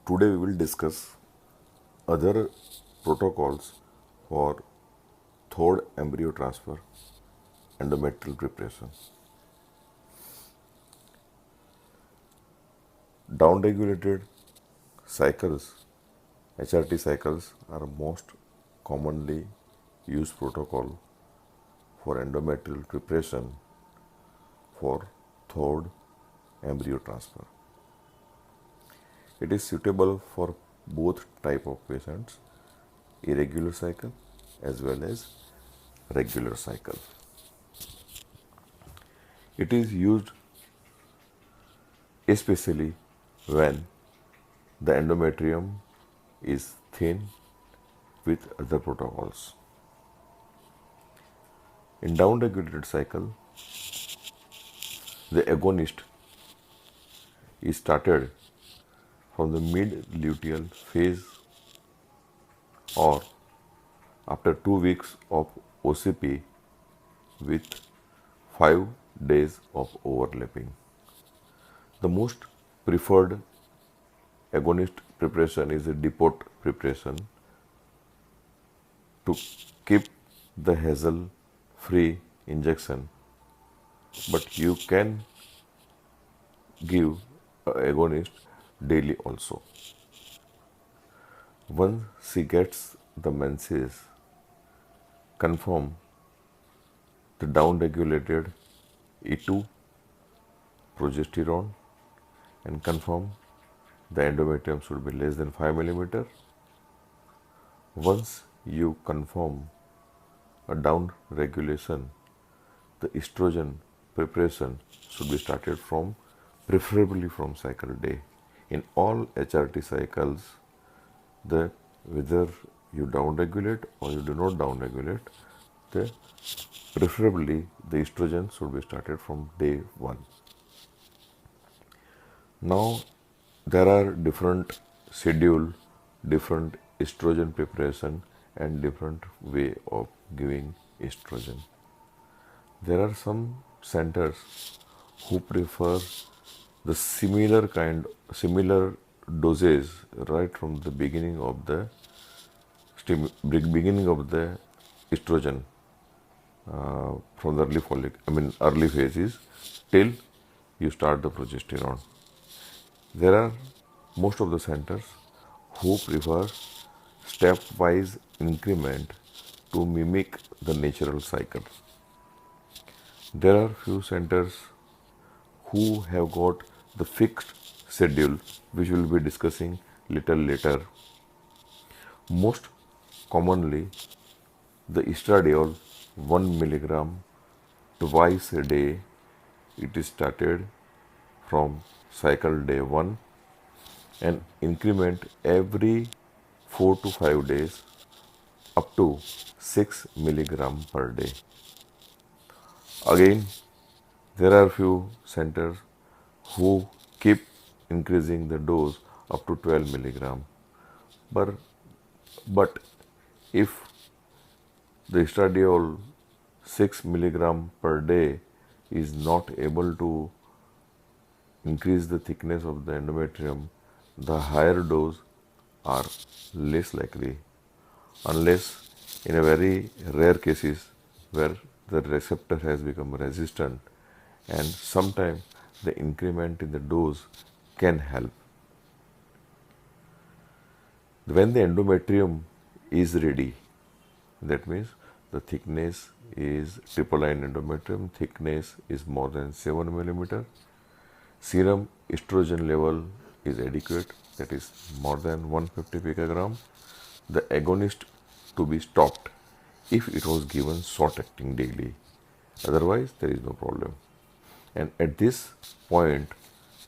Today we will discuss other protocols for third embryo transfer, endometrial preparation. Downregulated cycles, HRT cycles, are most commonly used protocol for endometrial preparation for third embryo transfer. It is suitable for both type of patients, irregular cycle as well as regular cycle. It is used especially when the endometrium is thin with other protocols. In downregulated cycle, the agonist is started from the mid-luteal phase or after 2 weeks of OCP with 5 days of overlapping. The most preferred agonist preparation is a depot preparation to keep the hassle-free injection, but you can give agonist daily also. Once she gets the menses, confirm the downregulated E2 progesterone and confirm the endometrium should be less than 5 mm. Once you confirm a down regulation, the estrogen preparation should be started from preferably from cycle day. In all HRT cycles, whether you downregulate or you do not downregulate, preferably the estrogen should be started from day 1. Now there are different schedule, different estrogen preparation and different way of giving estrogen. There are some centers who prefer the similar doses right from the beginning of the estrogen from the early phases till you start the progesterone. There are most of the centers who prefer stepwise increment to mimic the natural cycle. There are few centers who have got the fixed schedule, which we will be discussing little later. Most commonly, the estradiol 1 milligram twice a day, it is started from cycle day 1 and increment every 4 to 5 days up to 6 milligram per day. Again, there are few centers who keep increasing the dose up to 12 milligram. But if the estradiol 6 milligram per day is not able to increase the thickness of the endometrium, the higher dose are less likely, unless in a very rare cases where the receptor has become resistant, and sometimes the increment in the dose can help. When the endometrium is ready, that means the thickness is triple line endometrium, thickness is more than 7 mm, serum estrogen level is adequate, that is more than 150 picogram, the agonist to be stopped if it was given short acting daily. Otherwise, there is no problem. And at this point,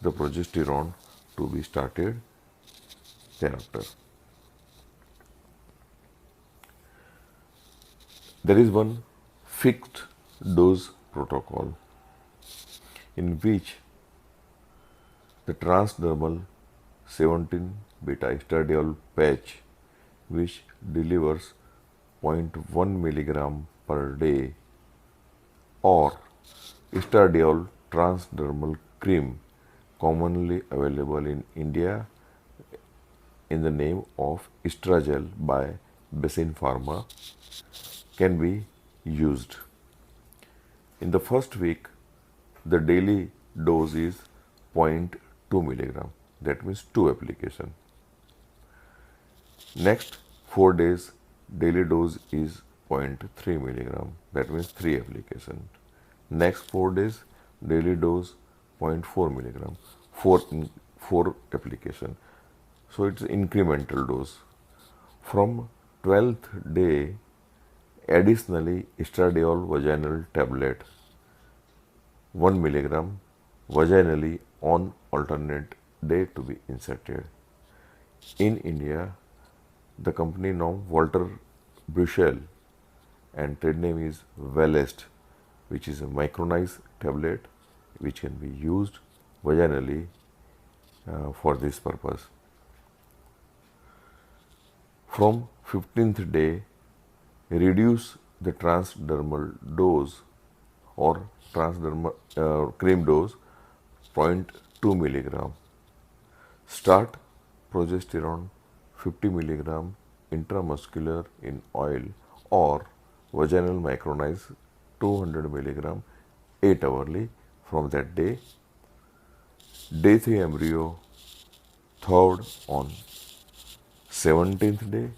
the progesterone to be started thereafter. There is one fixed dose protocol in which the transdermal 17 beta estradiol patch, which delivers 0.1 milligram per day, or estradiol transdermal cream, commonly available in India in the name of Estragel by Basin Pharma can be used. In the first week, the daily dose is 0.2 milligram. That means 2 application. Next 4 days, daily dose is zero point 0.3 milligram. That means 3 application. Next 4 days, daily dose 0.4 milligram. 4 application. So it's incremental dose. From 12th day, additionally estradiol vaginal tablet 1 milligram vaginally on alternate day to be inserted. In India, the company name Walter Bushell and trade name is Wellest, which is a micronized tablet which can be used vaginally for this purpose. From 15th day, reduce the transdermal dose or transdermal cream dose 0.2 milligram. Start progesterone 50 milligram intramuscular in oil or vaginal micronized 200 milligram 8 hourly from that day. Day 3 embryo, thawed on 17th day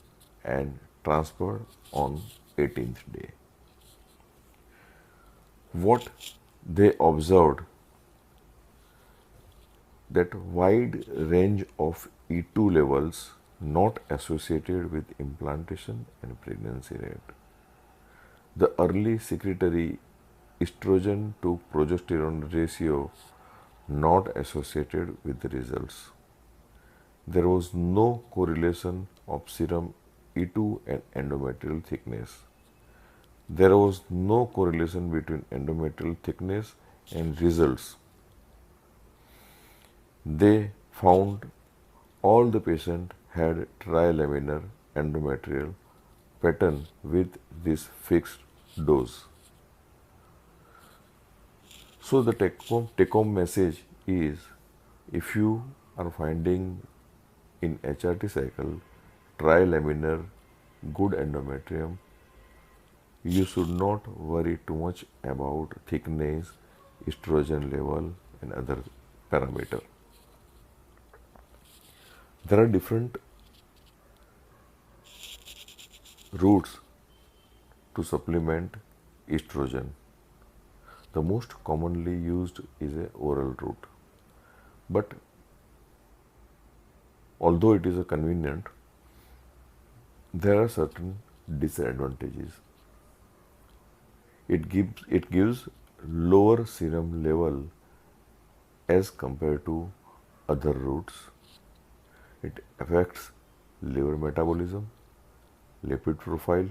and transferred on 18th day. What they observed that wide range of E2 levels not associated with implantation and pregnancy rate. The early secretory estrogen to progesterone ratio not associated with the results. There was no correlation of serum E2 and endometrial thickness. There was no correlation between endometrial thickness and results. They found all the patients had trilaminar endometrial pattern with this fixed dose. So the take-home message is, if you are finding in HRT cycle trilaminar good endometrium, you should not worry too much about thickness, estrogen level and other parameters. There are different routes to supplement estrogen. The most commonly used is a oral route. But although it is a convenient, there are certain disadvantages. It gives lower serum level as compared to other routes. It affects liver metabolism, lipid profile,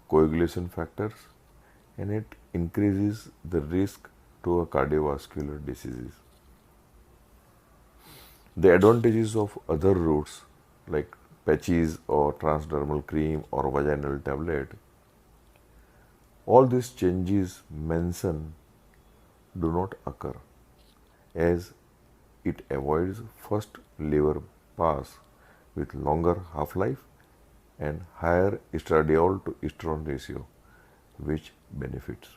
coagulation factors, and it increases the risk to a cardiovascular diseases. The advantages of other routes like patches or transdermal cream or vaginal tablet, all these changes mentioned do not occur as it avoids first liver pass with longer half-life and higher estradiol to estrone ratio, which benefits.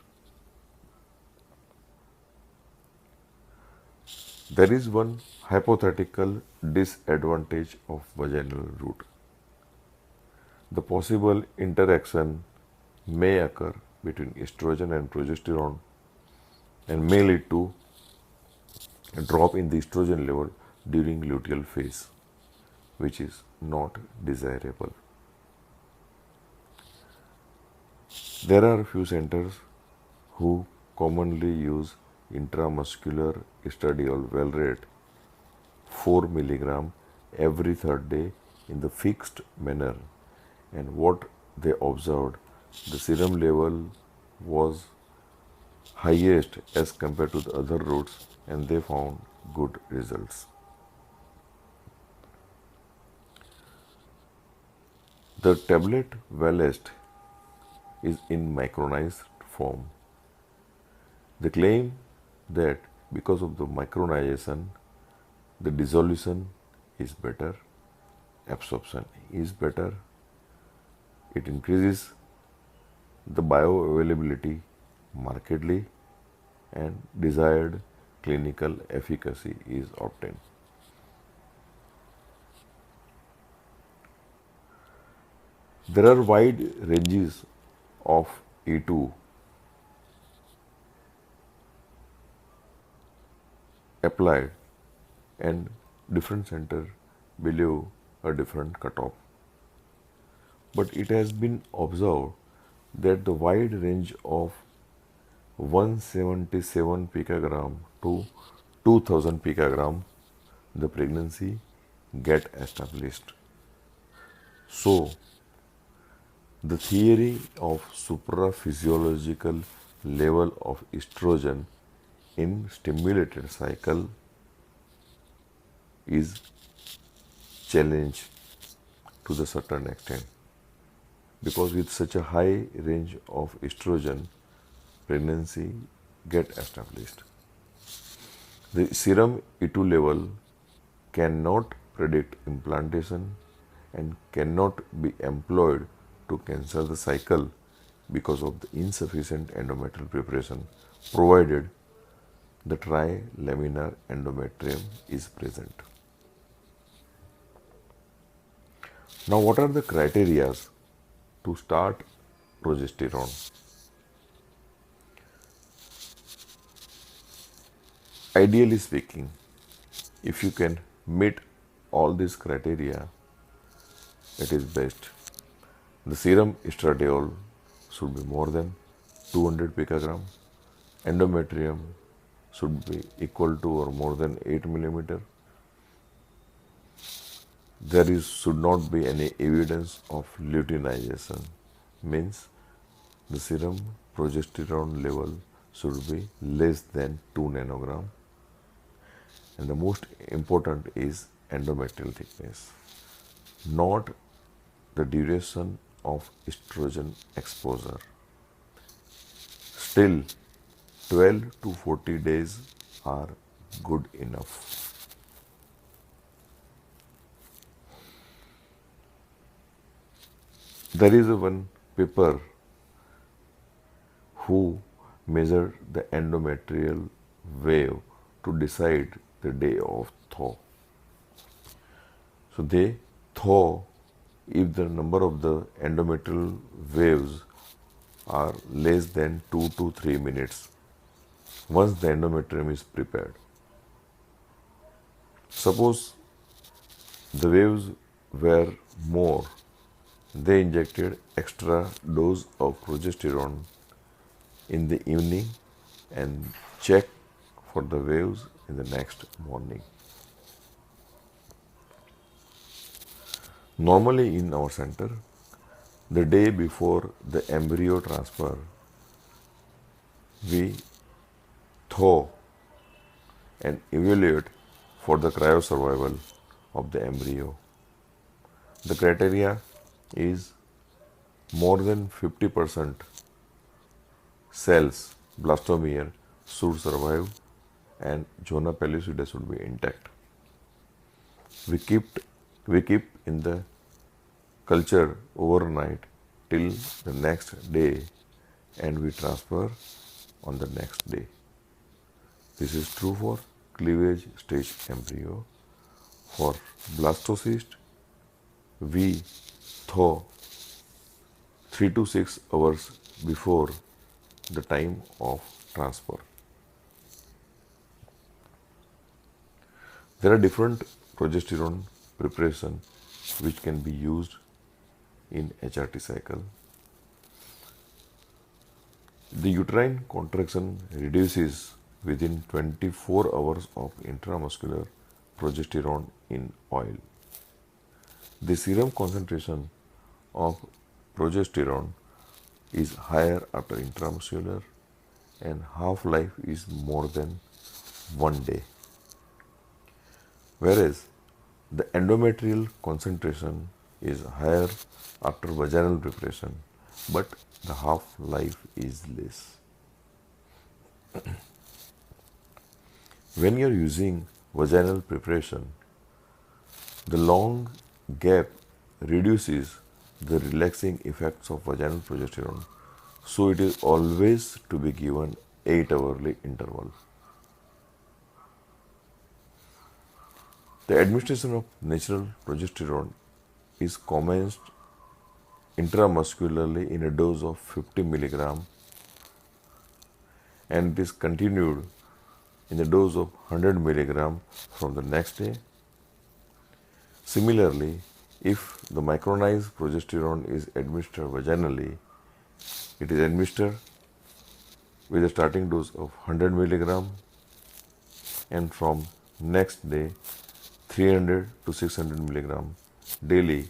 There is one hypothetical disadvantage of vaginal route. The possible interaction may occur between estrogen and progesterone and may lead to a drop in the estrogen level during luteal phase, which is not desirable. There are a few centers who commonly use intramuscular estradiol valrate 4 milligram every third day in the fixed manner, and what they observed, the serum level was highest as compared to the other routes and they found good results. The tablet Wellest is in micronized form. They claim that because of the micronization, the dissolution is better absorption is better. It increases the bioavailability markedly and desired clinical efficacy is obtained. There are wide ranges of E2 applied and different center below a different cutoff. But it has been observed that the wide range of 177 picogram to 2000 picogram, the pregnancy get established. So, the theory of supraphysiological level of estrogen in stimulated cycle is challenged to the certain extent, because with such a high range of estrogen, pregnancy get established. The serum E2 level cannot predict implantation and cannot be employed to cancel the cycle because of the insufficient endometrial preparation, provided the trilaminar endometrium is present. Now, what are the criteria to start progesterone? Ideally speaking, if you can meet all these criteria, it is best. The serum estradiol should be more than 200 picogram. Endometrium should be equal to or more than 8 millimeter. Should not be any evidence of luteinization, means the serum progesterone level should be less than 2 nanogram. And the most important is endometrial thickness, not the duration of estrogen exposure. Still, 12 to 40 days are good enough. There is one paper who measured the endometrial wave to decide the day of thaw. So they thaw if the number of the endometrial waves are less than 2 to 3 minutes once the endometrium is prepared. Suppose the waves were more, they injected extra dose of progesterone in the evening and check for the waves in the next morning. Normally in our center, the day before the embryo transfer, we thaw and evaluate for the cryosurvival of the embryo. The criteria is more than 50% cells, blastomere, should survive and zona pellucida should be intact. We keep in the culture overnight till the next day and we transfer on the next day. This is true for cleavage stage embryo. For blastocyst, we thaw 3 to 6 hours before the time of transfer. There are different progesterone preparation which can be used in HRT cycle. The uterine contraction reduces within 24 hours of intramuscular progesterone in oil. The serum concentration of progesterone is higher after intramuscular and half-life is more than 1 day. Whereas the endometrial concentration is higher after vaginal preparation, but the half-life is less. When you are using vaginal preparation, the long gap reduces the relaxing effects of vaginal progesterone, so it is always to be given 8-hourly interval. The administration of natural progesterone is commenced intramuscularly in a dose of 50 mg and it is continued in a dose of 100 mg from the next day. Similarly, if the micronized progesterone is administered vaginally, it is administered with a starting dose of 100 mg and from next day 300 to 600 mg daily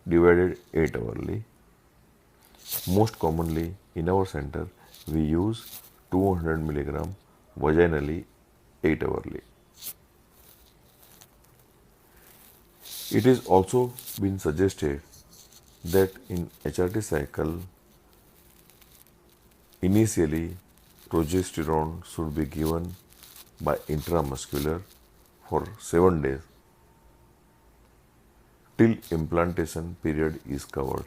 divided 8 hourly. Most commonly in our center we use 200 mg vaginally 8 hourly. It is also been suggested that in HRT cycle initially progesterone should be given by intramuscular for 7 days till implantation period is covered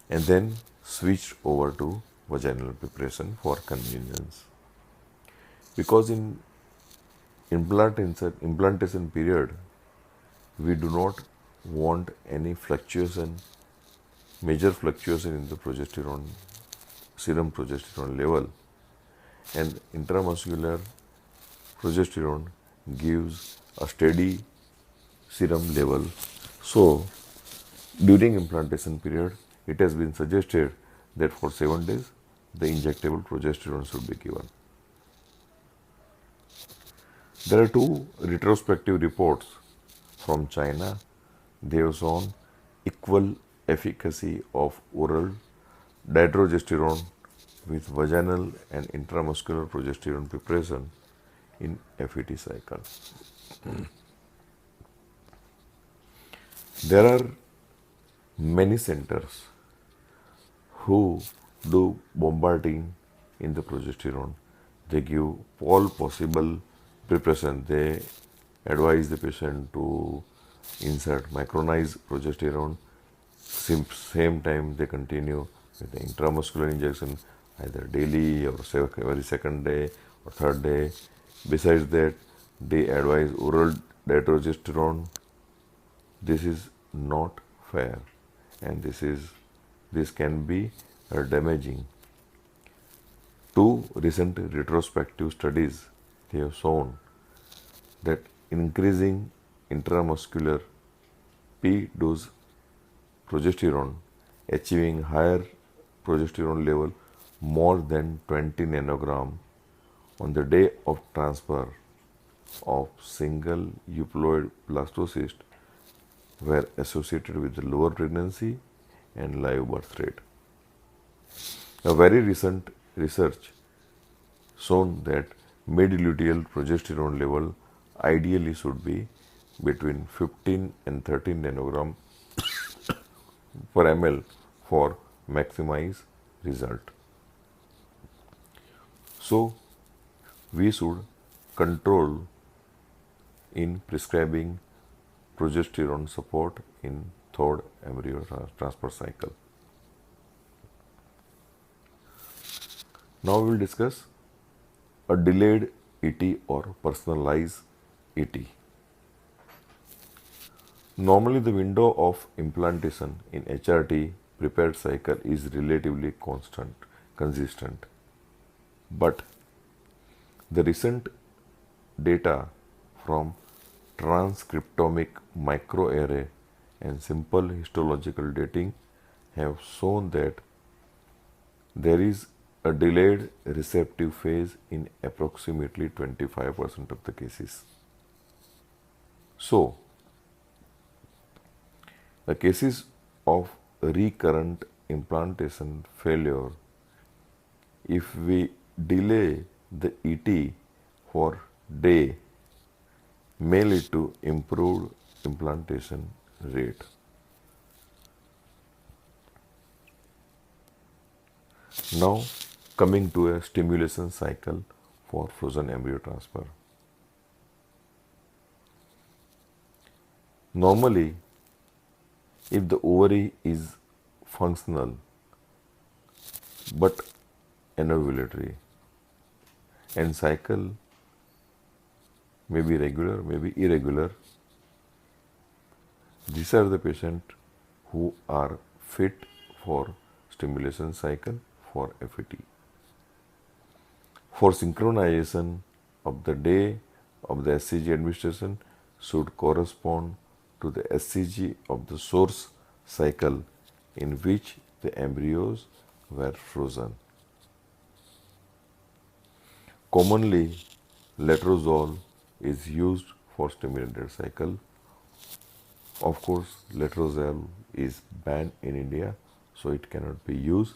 and then switched over to vaginal preparation for convenience. Because in implantation period we do not want any fluctuation, major fluctuation in the progesterone, serum progesterone level, and intramuscular progesterone gives a steady serum level. So during implantation period it has been suggested that for 7 days the injectable progesterone should be given. There are 2 retrospective reports from China. They have shown equal efficacy of oral dydrogesterone with vaginal and intramuscular progesterone preparation in FET cycle. There are many centers who do bombarding in the progesterone. They give all possible preparation. They advise the patient to insert micronized progesterone. Same time they continue with the intramuscular injection either daily or every second day or third day. Besides that, they advise oral dydrogesterone. This is not fair and this can be damaging. 2 recent retrospective studies, they have shown that increasing intramuscular P-dose progesterone, achieving higher progesterone level more than 20 nanogram on the day of transfer of single euploid blastocyst were associated with the lower pregnancy and live birth rate. A very recent research shown that mid-luteal progesterone level ideally should be between 15 and 13 nanogram per ml for maximize result. So we should control in prescribing progesterone support in third embryo transfer cycle. Now we will discuss a delayed ET or personalized ET. Normally the window of implantation in HRT prepared cycle is relatively consistent. But the recent data from transcriptomic microarray and simple histological dating have shown that there is a delayed receptive phase in approximately 25% of the cases. So, the cases of recurrent implantation failure, if we delay the ET for day, may lead to improved implantation rate. Now coming to a stimulation cycle for frozen embryo transfer. Normally, if the ovary is functional but anovulatory and cycle may be regular, may be irregular, these are the patients who are fit for stimulation cycle for FET. For synchronization of the day of the SCG administration should correspond to the SCG of the source cycle in which the embryos were frozen. Commonly, letrozole is used for stimulated cycle. Of course, letrozole is banned in India, so it cannot be used.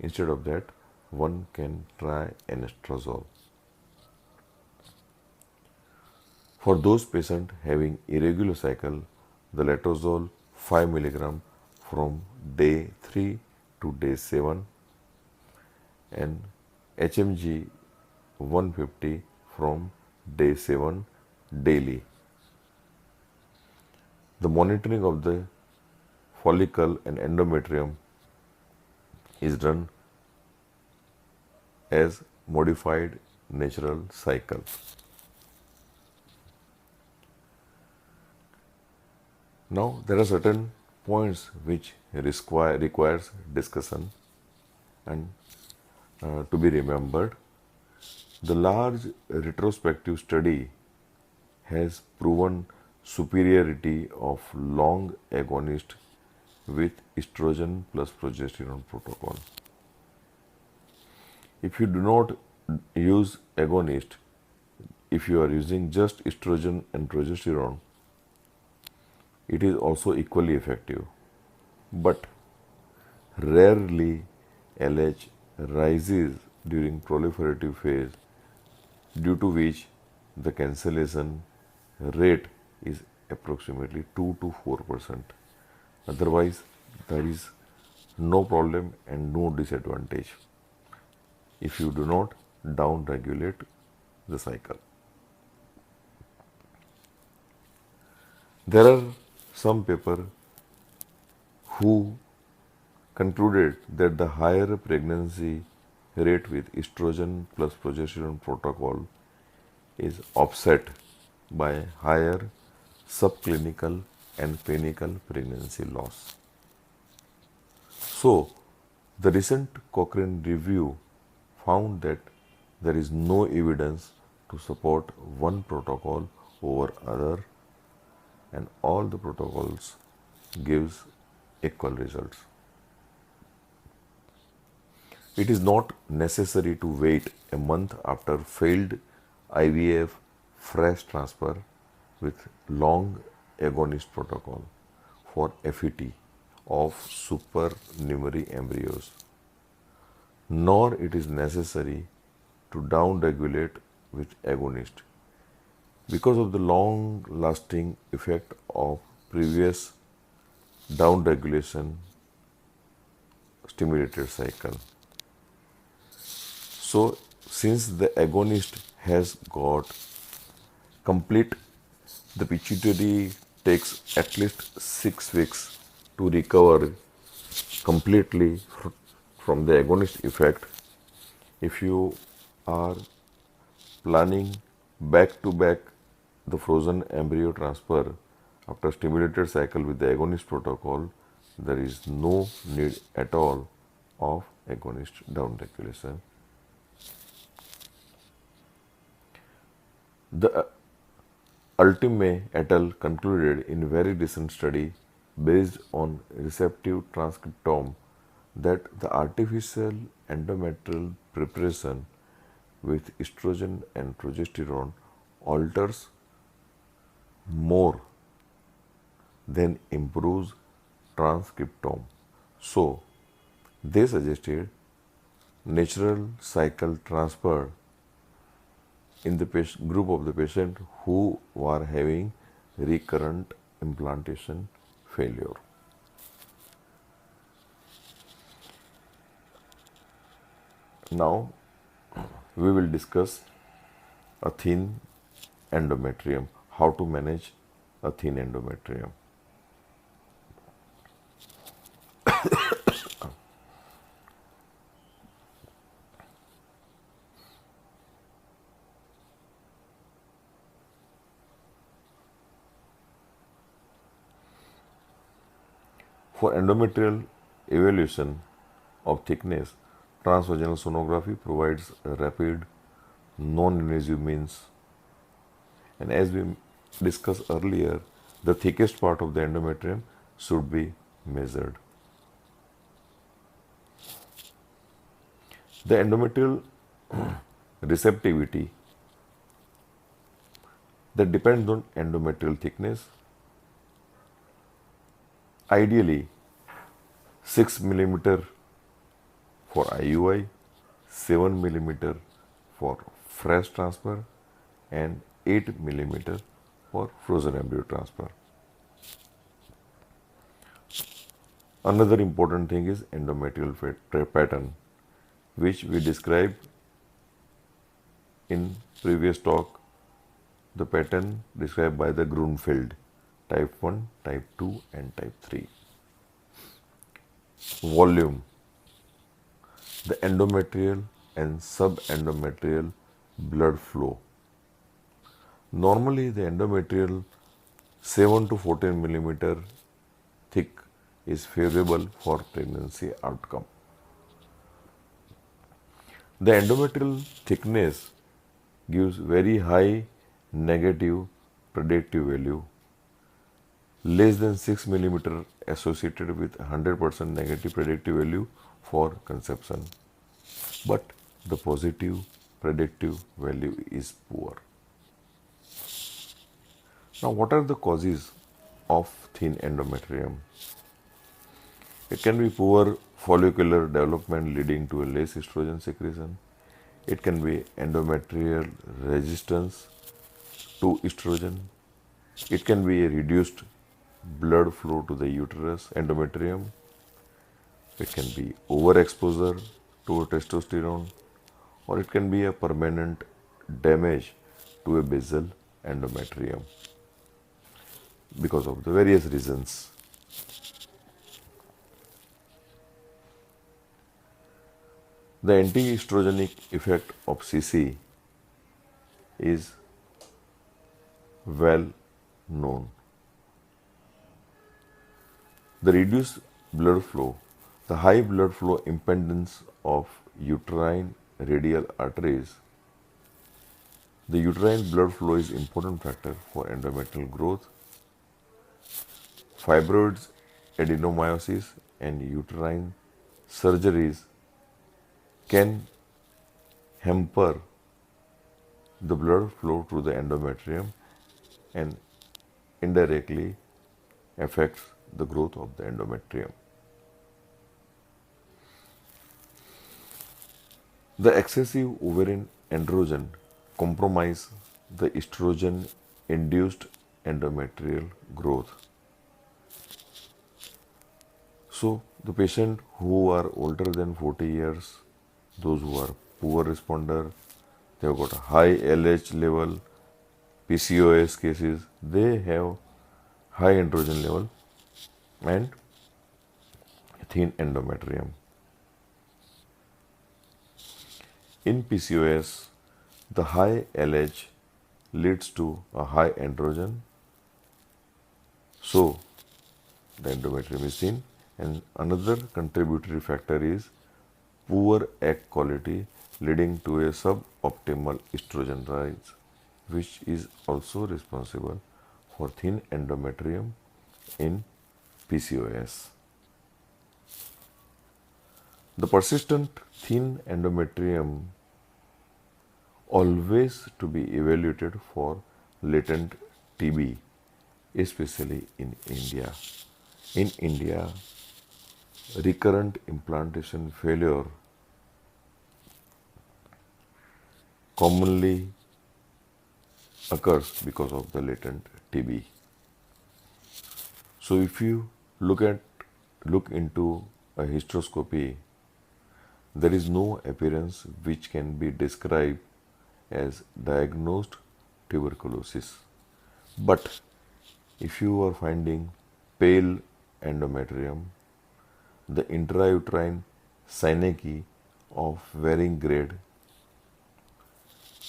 Instead of that, one can try anastrozole. For those patients having irregular cycle, the letrozole 5 mg from day 3 to day 7 and HMG 150 from day 7 daily. The monitoring of the follicle and endometrium is done as modified natural cycle. Now there are certain points which requires discussion and to be remembered. The large retrospective study has proven superiority of long agonist with estrogen plus progesterone protocol. If you do not use agonist, if you are using just estrogen and progesterone, it is also equally effective. But rarely LH rises during proliferative phase, due to which the cancellation rate is approximately 2 to 4%. Otherwise, there is no problem and no disadvantage if you do not down-regulate the cycle. There are some papers who concluded that the higher pregnancy rate with estrogen plus progesterone protocol is offset by higher subclinical and clinical pregnancy loss. So, the recent Cochrane review found that there is no evidence to support one protocol over other, and all the protocols gives equal results. It is not necessary to wait a month after failed IVF fresh transfer with long agonist protocol for FET of supernumerary embryos, nor it is necessary to down-regulate with agonist because of the long-lasting effect of previous down-regulation stimulated cycle. So, since the agonist has got complete, the pituitary takes at least 6 weeks to recover completely from the agonist effect. If you are planning back to back the frozen embryo transfer after stimulated cycle with the agonist protocol, there is no need at all of agonist downregulation. The Ultime et al. Concluded in very recent study based on receptive transcriptome that the artificial endometrial preparation with estrogen and progesterone alters more than improves transcriptome. So, they suggested natural cycle transfer in the group of the patient who were having recurrent implantation failure. Now, we will discuss a thin endometrium, how to manage a thin endometrium. For endometrial evaluation of thickness, transvaginal sonography provides a rapid, non-invasive means. And as we discussed earlier, the thickest part of the endometrium should be measured. The endometrial receptivity that depends on endometrial thickness. Ideally, 6 mm for IUI, 7 mm for fresh transfer, and 8 mm for frozen embryo transfer. Another important thing is endometrial pattern, which we described in previous talk. The pattern described by the Grunfeld, type 1, type 2 and type 3. Volume. The endometrial and subendometrial blood flow. Normally the endometrial 7 to 14 mm thick is favorable for pregnancy outcome. The endometrial thickness gives very high negative predictive value. Less than 6 mm associated with 100% negative predictive value for conception, but the positive predictive value is poor. Now, what are the causes of thin endometrium? It can be poor follicular development leading to a less estrogen secretion. It can be endometrial resistance to estrogen. It can be a reduced blood flow to the uterus, endometrium. It can be overexposure to testosterone, or it can be a permanent damage to a basal endometrium because of the various reasons. The anti-estrogenic effect of CC is well known. The reduced blood flow, the high blood flow impedance of uterine radial arteries. The uterine blood flow is important factor for endometrial growth. Fibroids, adenomyosis and uterine surgeries can hamper the blood flow to the endometrium and indirectly affects the growth of the endometrium. The excessive ovarian androgen compromise the estrogen-induced endometrial growth. So, the patient who are older than 40 years, those who are poor responder, they have got a high LH level, PCOS cases, they have high androgen level and thin endometrium. In PCOS, the high LH leads to a high androgen, so the endometrium is thin. And another contributory factor is poor egg quality leading to a suboptimal estrogen rise, which is also responsible for thin endometrium in PCOS. The persistent thin endometrium always to be evaluated for latent TB, especially in India. In India, recurrent implantation failure commonly occurs because of the latent TB. So if you look into a hysteroscopy, there is no appearance which can be described as diagnosed tuberculosis. But If you are finding pale endometrium, the intrauterine synecdoche of varying grade,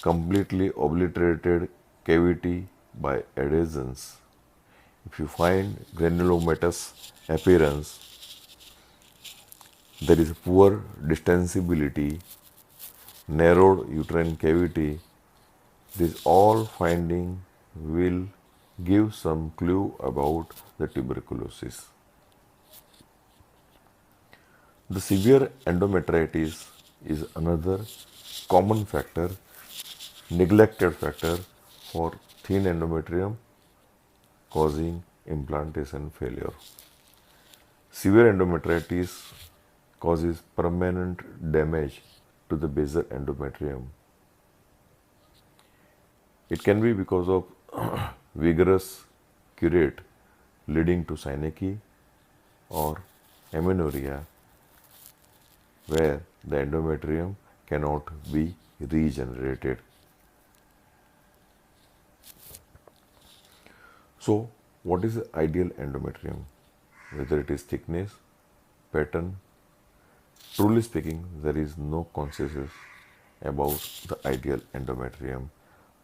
completely obliterated cavity by adhesions. If you find granulomatous appearance, there is poor distensibility, narrowed uterine cavity, this all finding will give some clue about the tuberculosis. The severe endometritis is another common factor, neglected factor for thin endometrium causing implantation failure. Severe endometritis causes permanent damage to the basal endometrium. It can be because of vigorous curate leading to synecdoche or amenorrhea, where the endometrium cannot be regenerated. So, what is the ideal endometrium? Whether it is thickness, pattern, truly speaking, there is no consensus about the ideal endometrium.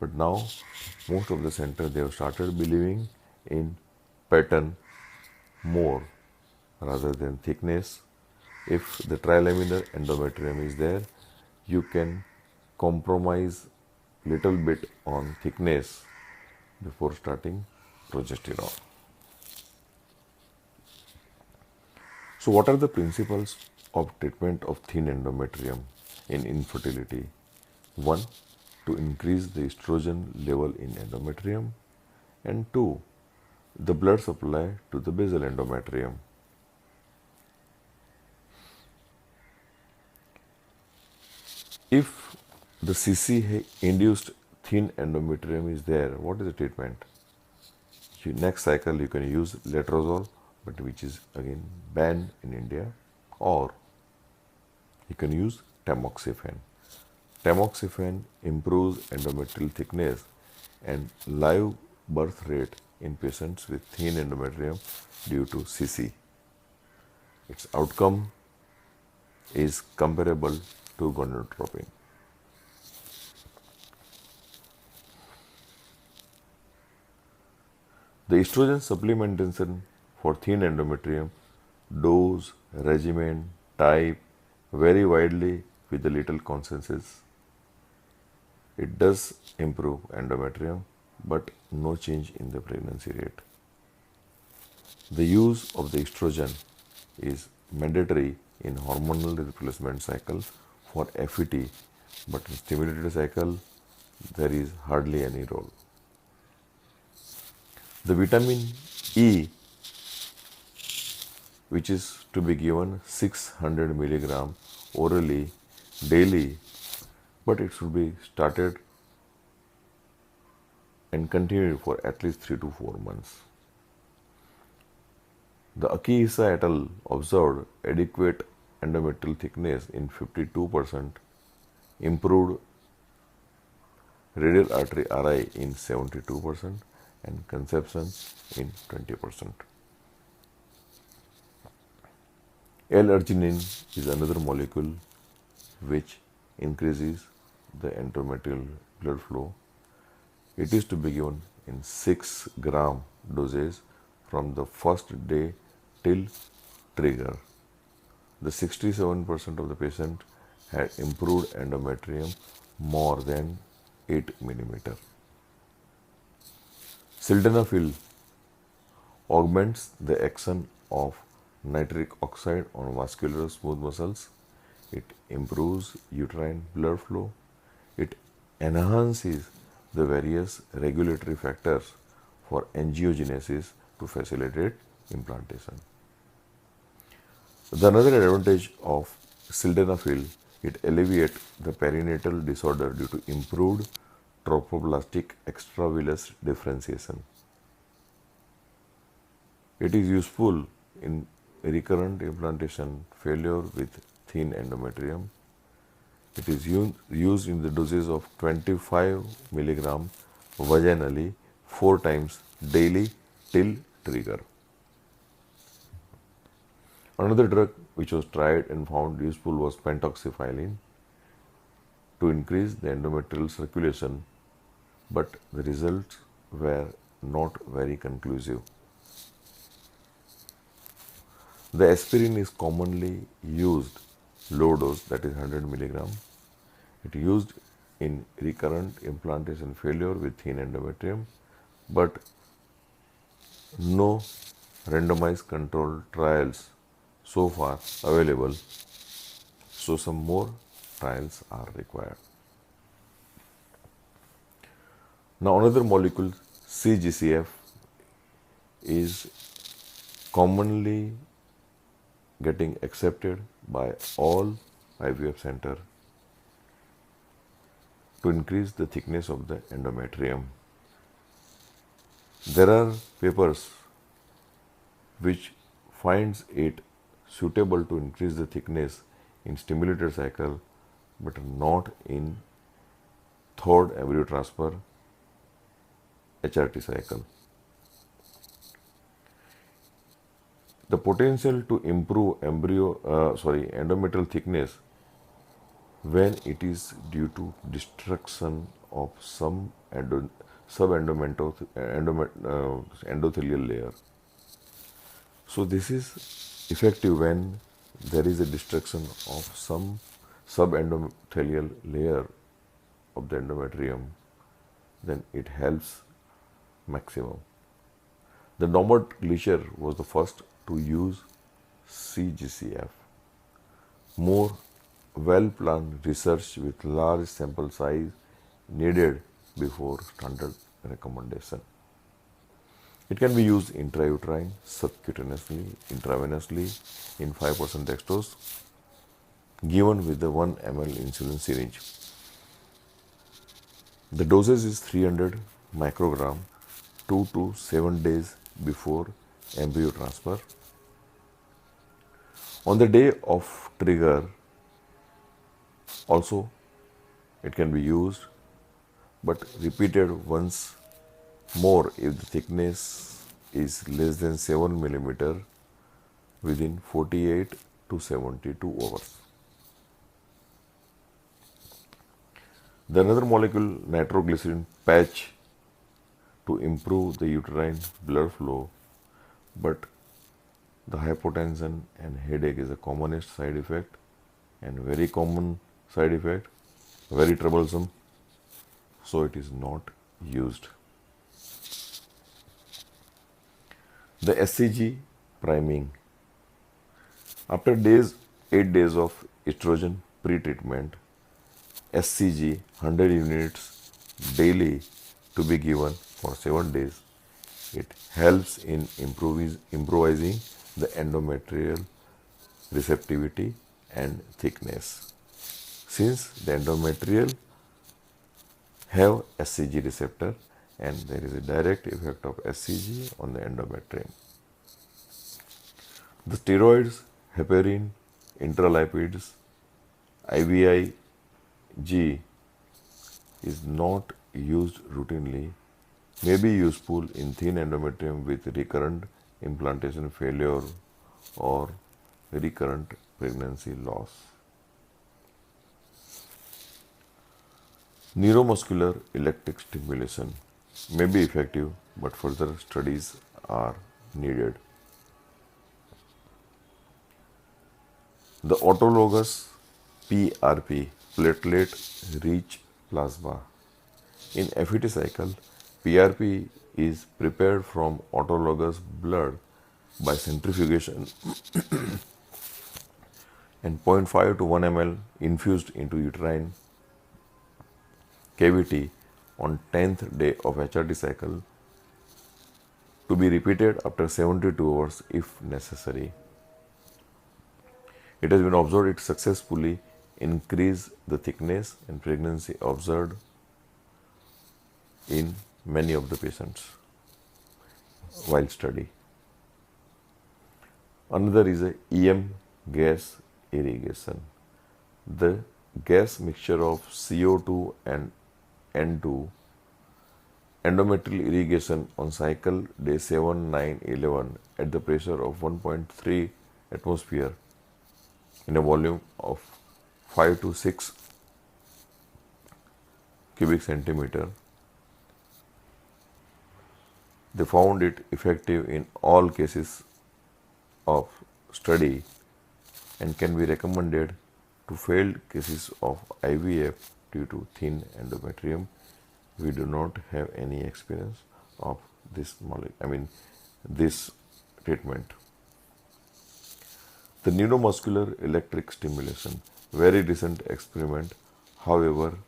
But now, most of the centers, they have started believing in pattern more rather than thickness. If the trilaminar endometrium is there, you can compromise little bit on thickness before starting progesterone. So what are the principles of treatment of thin endometrium in infertility? 1. To increase the estrogen level in endometrium, and 2. the blood supply to the basal endometrium. If the CC induced thin endometrium is there, what is the treatment? Next cycle you can use letrozole, but which is again banned in India, or you can use tamoxifen. Tamoxifen improves endometrial thickness and live birth rate in patients with thin endometrium due to CC. Its outcome is comparable to gonadotropin. The estrogen supplementation for thin endometrium, dose, regimen, type vary widely with a little consensus. It does improve endometrium, but no change in the pregnancy rate. The use of the estrogen is mandatory in hormonal replacement cycle for FET, but in stimulated cycle there is hardly any role. The vitamin E, which is to be given 600 milligram orally daily, but it should be started and continued for at least 3 to 4 months. The Akihisa et al. Observed adequate endometrial thickness in 52%, improved radial artery RI in 72%, and conception in 20%. L-arginine is another molecule which increases the endometrial blood flow. It is to be given in 6 gram doses from the first day till trigger. The 67% of the patient had improved endometrium more than 8 millimeter. Sildenafil augments the action of nitric oxide on vascular smooth muscles. It improves uterine blood flow. It enhances the various regulatory factors for angiogenesis to facilitate implantation. The another advantage of sildenafil, it alleviates the perinatal disorder due to improved trophoblastic extravillous differentiation. It is useful in recurrent implantation failure with thin endometrium. It is used in the doses of 25 milligram vaginally 4 times daily till trigger. Another drug which was tried and found useful was pentoxifylline to increase the endometrial circulation, but the results were not very conclusive. The aspirin is commonly used low dose, that is 100 milligram. It is used in recurrent implantation failure with thin endometrium, but no randomized controlled trials so far available, so some more trials are required. Now another molecule, CGCF, is commonly getting accepted by all IVF center to increase the thickness of the endometrium. There are papers which finds it suitable to increase the thickness in stimulated cycle, but not in third embryo transfer HRT cycle. The potential to improve endometrial thickness when it is due to destruction of some endothelial layer. So this is effective when there is a destruction of some subendothelial layer of the endometrium, then it helps maximum. The Norbert was the first to use CGCF. More well-planned research with large sample size needed before standard recommendation. It can be used intrauterine, subcutaneously, intravenously in 5% dextrose, given with the 1 ml insulin syringe. The dosage is 300 microgram 2 to 7 days before embryo transfer. On the day of trigger, also it can be used, but repeated once more if the thickness is less than 7 millimeter within 48 to 72 hours. The another molecule, nitroglycerin patch, to improve the uterine blood flow, but the hypotension and headache is the commonest side effect, and very common side effect, very troublesome, so it is not used. The SCG priming. After 8 days of estrogen pre-treatment, SCG 100 units daily to be given for 7 days. It helps in improvising the endometrial receptivity and thickness. Since the endometrial have SCG receptor and there is a direct effect of SCG on the endometrium. The steroids, heparin, intralipids, IVIG is not used routinely, may be useful in thin endometrium with recurrent implantation failure or recurrent pregnancy loss. Neuromuscular electric stimulation may be effective, but further studies are needed. The autologous PRP, platelet-rich plasma. In FET cycle, PRP is prepared from autologous blood by centrifugation and 0.5 to 1 ml infused into uterine cavity on 10th day of HRT cycle, to be repeated after 72 hours if necessary. It has been observed it successfully increased the thickness and pregnancy observed in many of the patients while study. Another is a EM gas irrigation. The gas mixture of CO2 and N2 endometrial irrigation on cycle day 7, 9, 11 at the pressure of 1.3 atmosphere in a volume of 5 to 6 cubic centimeter. They found it effective in all cases of study and can be recommended to failed cases of IVF due to thin endometrium. We do not have any experience of this this treatment. The neuromuscular electric stimulation, very recent experiment, however,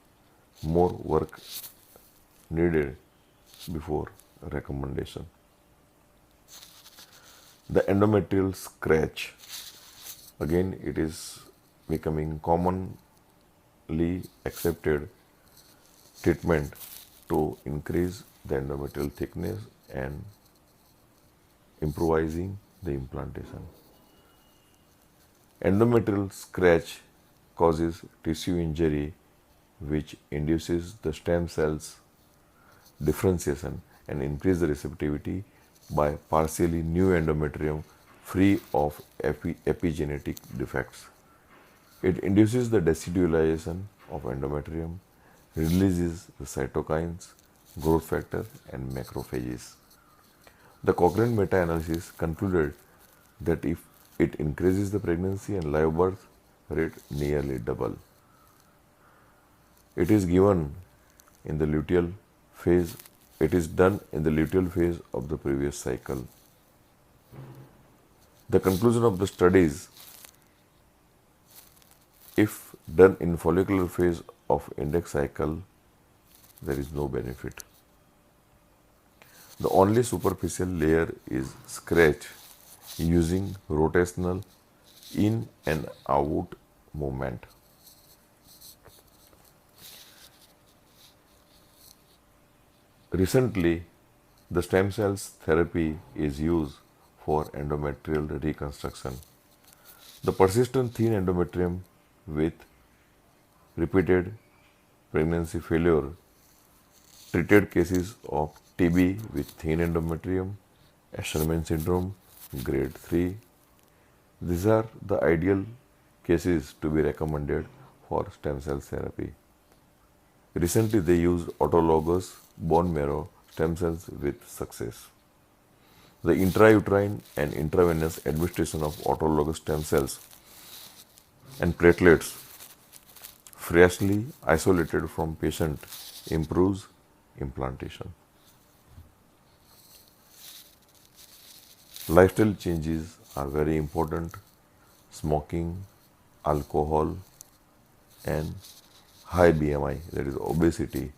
more work needed before recommendation. The endometrial scratch, again it is becoming commonly accepted treatment to increase the endometrial thickness and improvising the implantation. Endometrial scratch causes tissue injury which induces the stem cells differentiation and increase the receptivity by partially new endometrium free of epigenetic defects. It induces the decidualization of endometrium, releases the cytokines, growth factor and macrophages. The Cochrane meta-analysis concluded that if it increases the pregnancy and live birth rate nearly double. It is given in the luteal phase. It is done in the luteal phase of the previous cycle. The conclusion of the studies, if done in follicular phase of index cycle, there is no benefit. The only superficial layer is scratch using rotational in and out movement. Recently, the stem cells therapy is used for endometrial reconstruction. The persistent thin endometrium with repeated pregnancy failure, treated cases of TB with thin endometrium, Asherman syndrome, grade 3. These are the ideal cases to be recommended for stem cell therapy. Recently, they used autologous bone marrow stem cells with success. The intrauterine and intravenous administration of autologous stem cells and platelets freshly isolated from patient improves implantation. Lifestyle changes are very important. Smoking, alcohol and high BMI, that is obesity,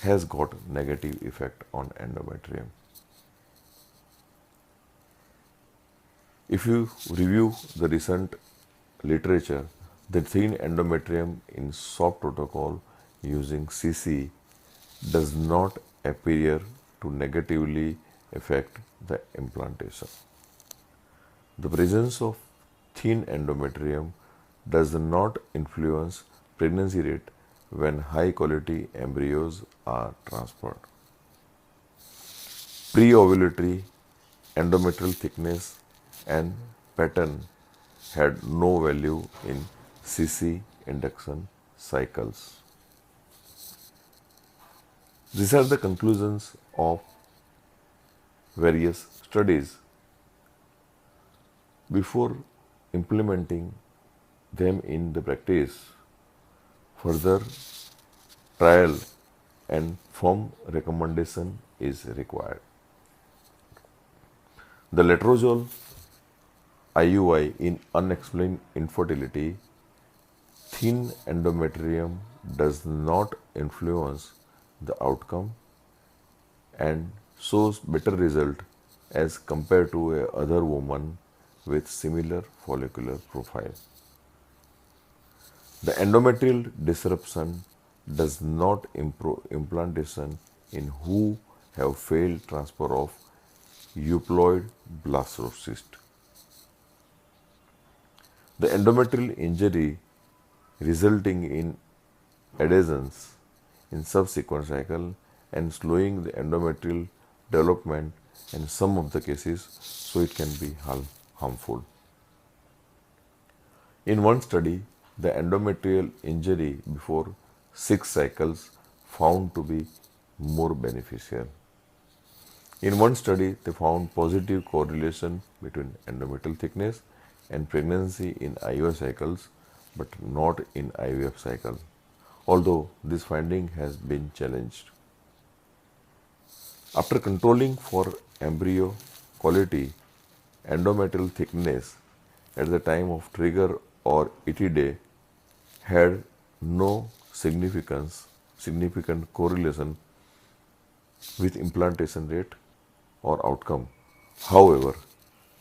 has got negative effect on endometrium. If you review the recent literature, the thin endometrium in soft protocol using CC does not appear to negatively affect the implantation. The presence of thin endometrium does not influence pregnancy rate when high quality embryos are transferred. Pre-ovulatory endometrial thickness and pattern had no value in CC induction cycles. These are the conclusions of various studies. Before implementing them in the practice, further trial and firm recommendation is required. The letrozole IUI in unexplained infertility, thin endometrium does not influence the outcome and shows better result as compared to a other woman with similar follicular profile. The endometrial disruption does not improve implantation in who have failed transfer of euploid blastocyst. The endometrial injury resulting in adhesions in subsequent cycle and slowing the endometrial development in some of the cases, so it can be harmful. In one study, the endometrial injury before 6 cycles found to be more beneficial. In one study, they found positive correlation between endometrial thickness and pregnancy in IUI cycles, but not in IVF cycle, although this finding has been challenged. After controlling for embryo quality, endometrial thickness at the time of trigger or ET day had no significant correlation with implantation rate or outcome. However,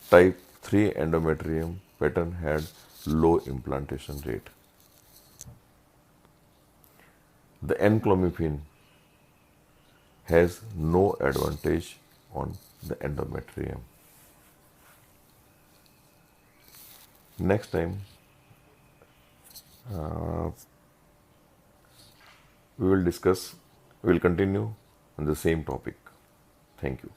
type 3 endometrium pattern had low implantation rate. The enclomiphene has no advantage on the endometrium. Next time, we will continue on the same topic. Thank you.